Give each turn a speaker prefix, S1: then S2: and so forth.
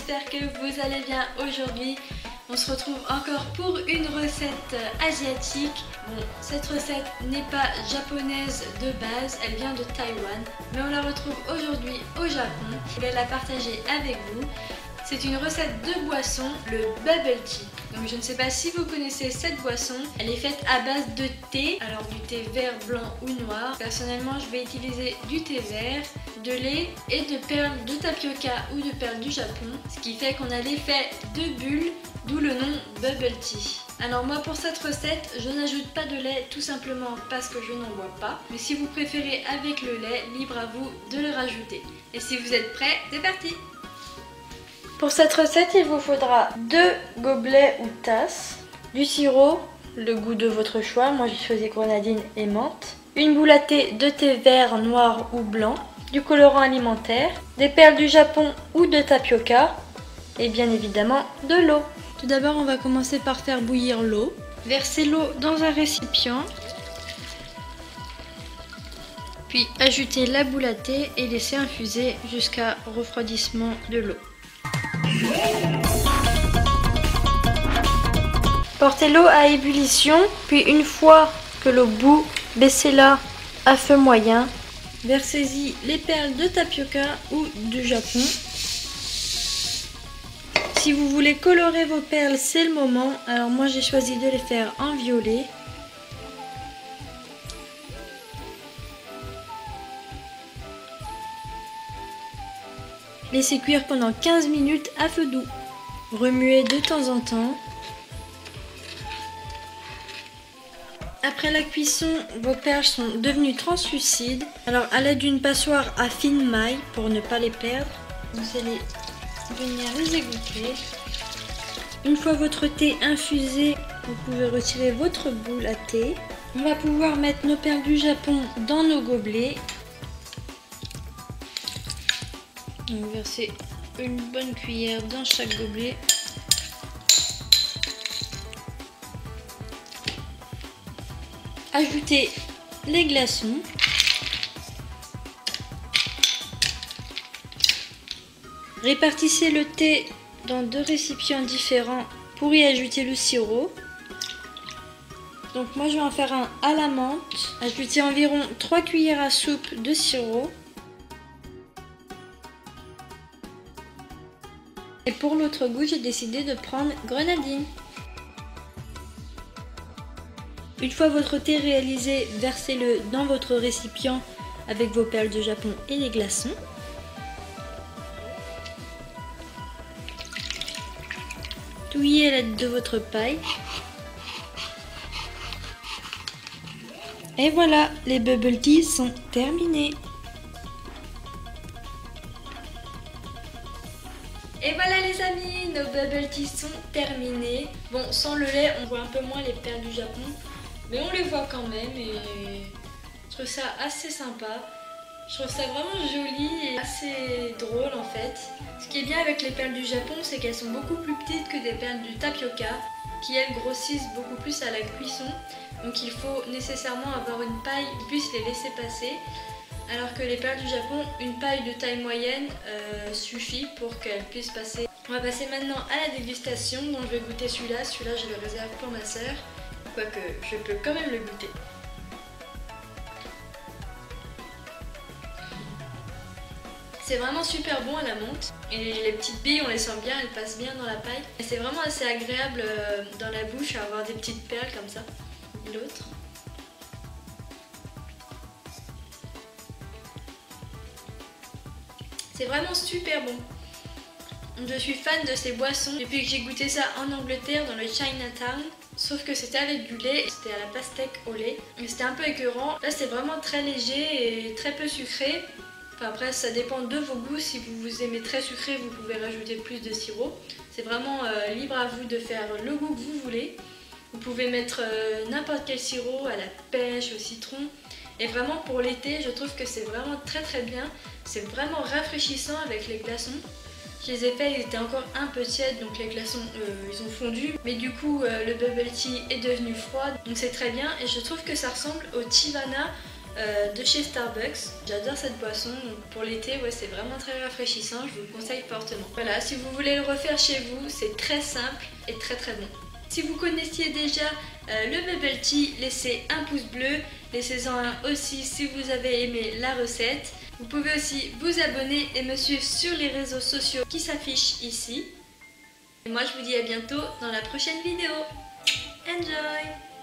S1: j'espère que vous allez bien aujourd'hui. On se retrouve encore pour une recette asiatique. Bon, cette recette n'est pas japonaise de base, elle vient de Taïwan, mais on la retrouve aujourd'hui au Japon. Je vais la partager avec vous. C'est une recette de boisson, le bubble tea. Donc je ne sais pas si vous connaissez cette boisson. Elle est faite à base de thé, alors du thé vert, blanc ou noir. Personnellement, je vais utiliser du thé vert, de lait et de perles de tapioca ou de perles du Japon. Ce qui fait qu'on a l'effet de bulle, d'où le nom bubble tea. Alors moi pour cette recette, je n'ajoute pas de lait tout simplement parce que je n'en bois pas. Mais si vous préférez avec le lait, libre à vous de le rajouter. Et si vous êtes prêts, c'est parti! Pour cette recette, il vous faudra 2 gobelets ou tasses, du sirop, le goût de votre choix, moi j'ai choisi grenadine et menthe, une boule à thé de thé vert, noir ou blanc, du colorant alimentaire, des perles du Japon ou de tapioca et bien évidemment de l'eau. Tout d'abord, on va commencer par faire bouillir l'eau. Versez l'eau dans un récipient, puis ajoutez la boule à thé et laissez infuser jusqu'à refroidissement de l'eau. Portez l'eau à ébullition, puis une fois que l'eau bout, baissez-la à feu moyen. Versez-y les perles de tapioca ou du Japon. Si vous voulez colorer vos perles, c'est le moment. Alors moi j'ai choisi de les faire en violet. Laissez cuire pendant 15 minutes à feu doux. Remuez de temps en temps. Après la cuisson, vos perles sont devenues translucides. Alors à l'aide d'une passoire à fine maille, pour ne pas les perdre, vous allez venir les égoutter. Une fois votre thé infusé, vous pouvez retirer votre boule à thé. On va pouvoir mettre nos perles du Japon dans nos gobelets. Donc versez une bonne cuillère dans chaque gobelet. Ajoutez les glaçons. Répartissez le thé dans 2 récipients différents pour y ajouter le sirop. Donc moi je vais en faire un à la menthe. Ajoutez environ 3 cuillères à soupe de sirop. Et pour l'autre goût, j'ai décidé de prendre grenadine. Une fois votre thé réalisé, versez-le dans votre récipient avec vos perles de Japon et les glaçons. Touillez à l'aide de votre paille. Et voilà, les bubble tea sont terminés. Et voilà les amis, nos bubble tea sont terminés. Bon, sans le lait, on voit un peu moins les perles du Japon, mais on les voit quand même et je trouve ça assez sympa. Je trouve ça vraiment joli et assez drôle en fait. Ce qui est bien avec les perles du Japon, c'est qu'elles sont beaucoup plus petites que des perles du tapioca, qui elles grossissent beaucoup plus à la cuisson. Donc il faut nécessairement avoir une paille qui puisse les laisser passer. Alors que les perles du Japon, une paille de taille moyenne suffit pour qu'elles puissent passer. On va passer maintenant à la dégustation, donc je vais goûter celui-là. Celui-là, je le réserve pour ma soeur, quoique je peux quand même le goûter. C'est vraiment super bon à la menthe. Et les petites billes, on les sent bien, elles passent bien dans la paille. Et c'est vraiment assez agréable dans la bouche à avoir des petites perles comme ça. L'autre. C'est vraiment super bon. Je suis fan de ces boissons depuis que j'ai goûté ça en Angleterre dans le Chinatown. Sauf que c'était avec du lait, c'était à la pastèque au lait. Et c'était un peu écœurant. Là c'est vraiment très léger et très peu sucré. Enfin après ça dépend de vos goûts. Si vous aimez très sucré, vous pouvez rajouter plus de sirop. C'est vraiment libre à vous de faire le goût que vous voulez. Vous pouvez mettre n'importe quel sirop, à la pêche, au citron. Et vraiment pour l'été, je trouve que c'est vraiment très très bien. C'est vraiment rafraîchissant avec les glaçons. Je les ai faits, ils étaient encore un peu tièdes, donc les glaçons ils ont fondu. Mais du coup le bubble tea est devenu froid, donc c'est très bien. Et je trouve que ça ressemble au Teavana de chez Starbucks. J'adore cette boisson, donc pour l'été, ouais, c'est vraiment très rafraîchissant, je vous le conseille fortement. Voilà, si vous voulez le refaire chez vous, c'est très simple et très bon. Si vous connaissiez déjà le bubble tea, laissez un pouce bleu, laissez-en un aussi si vous avez aimé la recette. Vous pouvez aussi vous abonner et me suivre sur les réseaux sociaux qui s'affichent ici. Et moi je vous dis à bientôt dans la prochaine vidéo. Enjoy!